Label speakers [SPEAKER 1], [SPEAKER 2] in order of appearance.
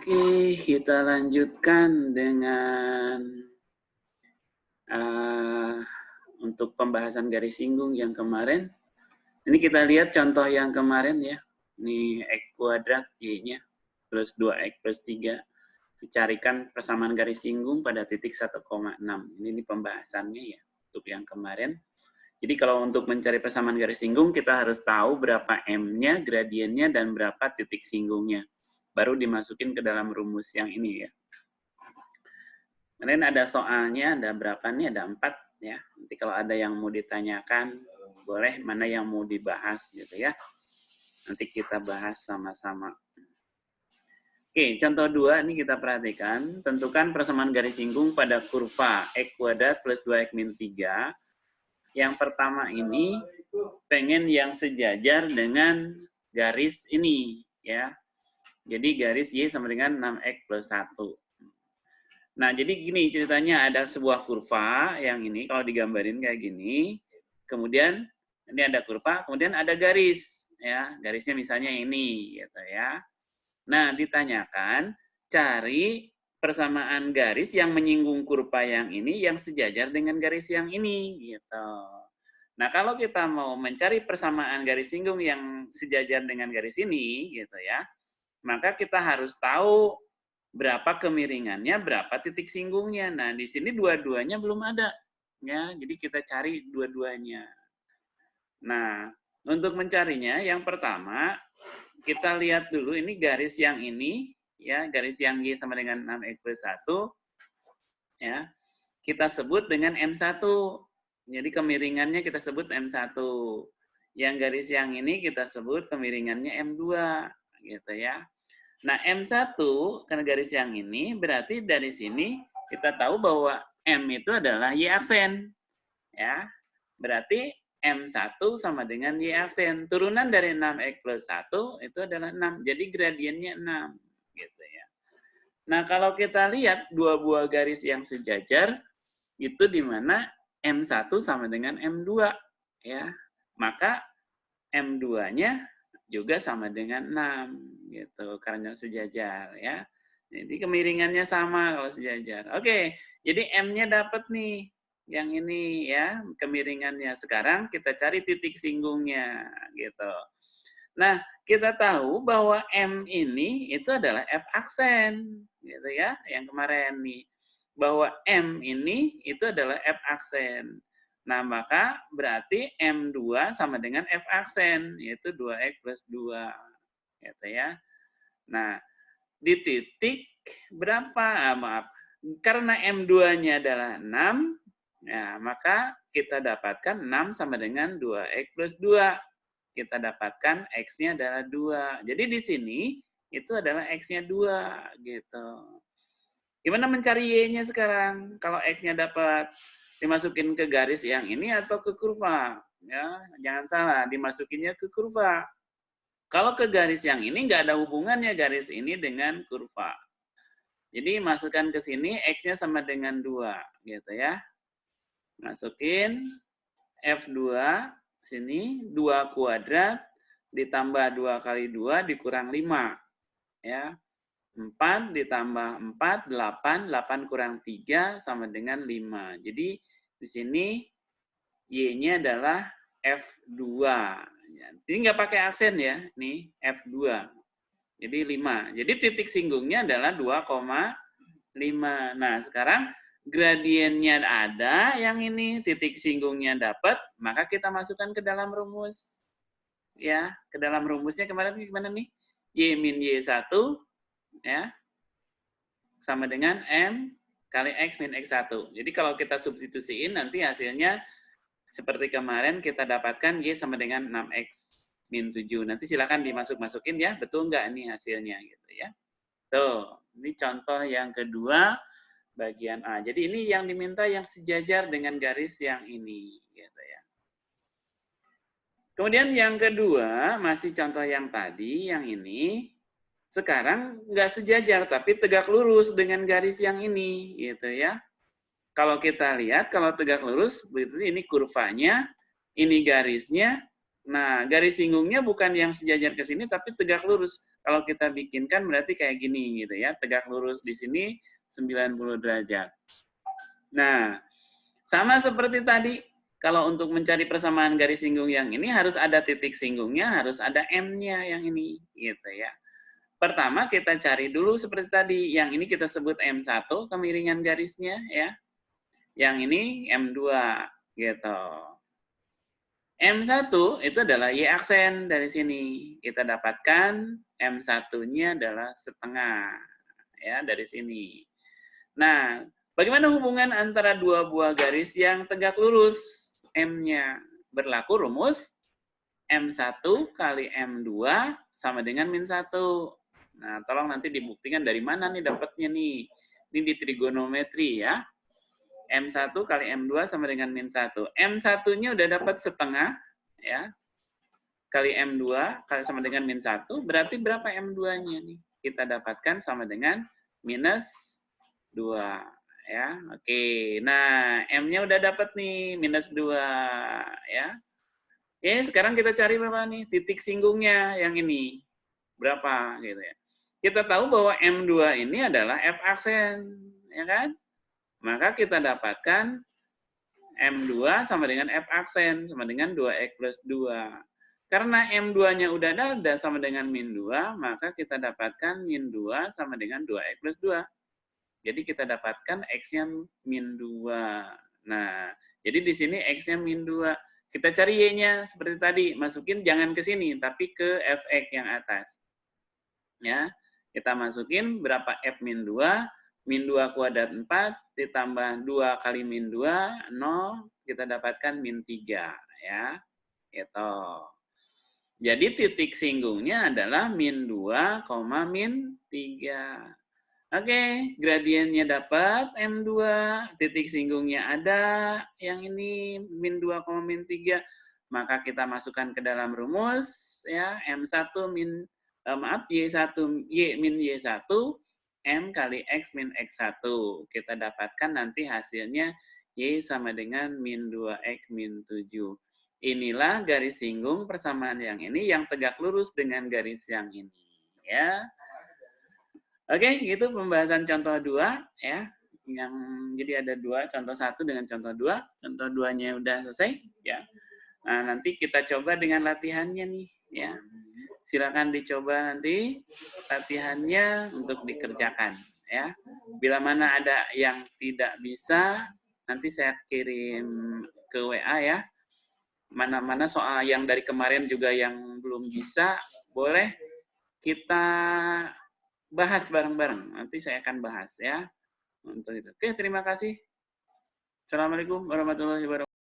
[SPEAKER 1] Oke, kita lanjutkan dengan untuk pembahasan garis singgung yang kemarin. Ini kita lihat contoh yang kemarin ya. Ini X kuadrat Y-nya plus 2X plus 3. Dicarikan persamaan garis singgung pada titik 1,6. Ini pembahasannya ya untuk yang kemarin. Jadi kalau untuk mencari persamaan garis singgung, kita harus tahu berapa M-nya, gradiennya, dan berapa titik singgungnya. Baru dimasukin ke dalam rumus yang ini ya. Kemudian ada soalnya, ada berapa nih? Ada 4 ya. Nanti kalau ada yang mau ditanyakan, boleh mana yang mau dibahas gitu ya. Nanti kita bahas sama-sama. Oke, contoh 2 ini kita perhatikan. Tentukan persamaan garis singgung pada kurva X kuadrat plus 2X min 3. Yang pertama ini pengen yang sejajar dengan garis ini ya. Jadi garis Y sama dengan 6X plus 1. Nah, jadi gini ceritanya, ada sebuah kurva yang ini kalau digambarin kayak gini. Kemudian ini ada kurva, kemudian ada garis ya. Garisnya misalnya ini gitu ya. Nah, ditanyakan cari persamaan garis yang menyinggung kurva yang ini yang sejajar dengan garis yang ini gitu. Nah, kalau kita mau mencari persamaan garis singgung yang sejajar dengan garis ini gitu ya, maka kita harus tahu berapa kemiringannya, berapa titik singgungnya. Nah, di sini dua-duanya belum ada ya. Jadi kita cari dua-duanya. Nah, untuk mencarinya yang pertama kita lihat dulu ini garis yang ini ya, garis yang Y sama dengan 6X plus 1 ya. Kita sebut dengan M1. Jadi kemiringannya kita sebut M1. Yang garis yang ini kita sebut kemiringannya M2 gitu ya. Nah, M1 karena garis yang ini berarti dari sini kita tahu bahwa M itu adalah Y aksen. Ya. Berarti M1 sama dengan Y aksen. Turunan dari 6X plus 1 itu adalah 6. Jadi gradiennya 6. Gitu ya. Nah, kalau kita lihat dua buah garis yang sejajar, itu di mana M1 sama dengan M2. Ya. Maka M2-nya juga sama dengan 6. Gitu, karena sejajar. Ya. Jadi kemiringannya sama kalau sejajar. Oke, jadi M-nya dapat nih. Yang ini ya, kemiringannya. Sekarang kita cari titik singgungnya gitu. Nah, kita tahu bahwa M ini itu adalah F aksen gitu ya, yang kemarin nih. Bahwa M ini itu adalah F aksen. Nah, maka berarti M2 sama dengan F aksen, yaitu 2X plus 2 gitu ya. Nah, di titik berapa? Maaf. Karena M2-nya adalah 6, ya, maka kita dapatkan 6 sama dengan 2X plus 2. Kita dapatkan X-nya adalah 2. Jadi di sini itu adalah X-nya 2. Gitu. Gimana mencari Y-nya sekarang? Kalau X-nya dapat dimasukin ke garis yang ini atau ke kurva? Ya, jangan salah, dimasukinnya ke kurva. Kalau ke garis yang ini nggak ada hubungannya garis ini dengan kurva. Jadi masukkan ke sini X-nya sama dengan 2 gitu ya. Masukin F2 sini 2 kuadrat ditambah 2 kali 2 dikurang 5 ya. 4 ditambah 4 8, 8 kurang 3 sama dengan 5. Jadi di sini Y-nya adalah F2. Ini nggak pakai aksen ya, nih F2. Jadi 5. Jadi titik singgungnya adalah 2,5. Nah, sekarang gradiennya ada yang ini, titik singgungnya dapat, maka kita masukkan ke dalam rumus. Ya, ke dalam rumusnya kemarin gimana nih? Y min Y1 ya sama dengan M kali X min X1. Jadi kalau kita substitusiin nanti hasilnya seperti kemarin kita dapatkan Y sama dengan 6X min 7. Nanti silakan dimasuk-masukin ya, betul nggak ini hasilnya gitu ya. Tuh, ini contoh yang kedua bagian A. Jadi ini yang diminta yang sejajar dengan garis yang ini gitu ya. Kemudian yang kedua, masih contoh yang tadi, yang ini sekarang nggak sejajar tapi tegak lurus dengan garis yang ini gitu ya. Kalau kita lihat kalau tegak lurus begitu ini kurvanya, ini garisnya, Nah, garis singgungnya bukan yang sejajar ke sini, tapi tegak lurus. Kalau kita bikinkan berarti kayak gini gitu ya, tegak lurus di sini 90 derajat. Nah, sama seperti tadi, kalau untuk mencari persamaan garis singgung yang ini harus ada titik singgungnya, harus ada M-nya yang ini, gitu ya. Pertama kita cari dulu seperti tadi, yang ini kita sebut M1 kemiringan garisnya ya. Yang ini M2 gitu. M1 itu adalah Y aksen dari sini. Kita dapatkan M1-nya adalah setengah ya dari sini. Nah, bagaimana hubungan antara dua buah garis yang tegak lurus? M-nya berlaku rumus M1 kali M2 sama dengan min 1. Nah, tolong nanti dibuktikan dari mana nih dapatnya nih. Ini di trigonometri ya. M1 kali M2 sama dengan min 1. M1-nya udah dapat setengah ya. Kali M2 kali sama dengan min 1, berarti berapa M2-nya nih? Kita dapatkan sama dengan minus 2 ya. Oke. Nah, M-nya udah dapat nih minus 2 ya. Oke, sekarang kita cari berapa nih titik singgungnya yang ini. Berapa gitu ya. Kita tahu bahwa M2 ini adalah F aksen, ya kan? Maka kita dapatkan M2 sama dengan F aksen, sama dengan 2X plus 2. Karena M2-nya udah ada sama dengan min 2, maka kita dapatkan min 2 sama dengan 2X plus 2. Jadi kita dapatkan X-nya min 2. Nah, jadi di sini X-nya min 2. Kita cari Y-nya seperti tadi, masukin jangan ke sini, tapi ke Fx yang atas. Ya, kita masukin berapa F min 2, min 2 kuadrat 4, ditambah 2 kali min 2, 0, kita dapatkan min 3. Ya, gitu. Jadi titik singgungnya adalah min 2, min 3. Oke, gradiennya dapat M2, titik singgungnya ada, yang ini min 2, min 3, maka kita masukkan ke dalam rumus, ya, M1 min, Y1, Y min Y1, M kali X min X1. Kita dapatkan nanti hasilnya Y sama dengan min 2X min 7. Inilah garis singgung persamaan yang ini yang tegak lurus dengan garis yang ini, ya. Oke, itu pembahasan contoh 2 ya. Yang jadi ada 2, contoh 1 dengan contoh 2. Contoh 2-nya udah selesai ya. Nah, nanti kita coba dengan latihannya nih ya. Silakan dicoba nanti latihannya untuk dikerjakan ya. Bila mana ada yang tidak bisa, nanti saya kirim ke WA ya. Mana-mana soal yang dari kemarin juga yang belum bisa, boleh kita bahas bareng-bareng. Nanti saya akan bahas ya untuk itu. Oke, terima kasih. Assalamualaikum warahmatullahi wabarakatuh.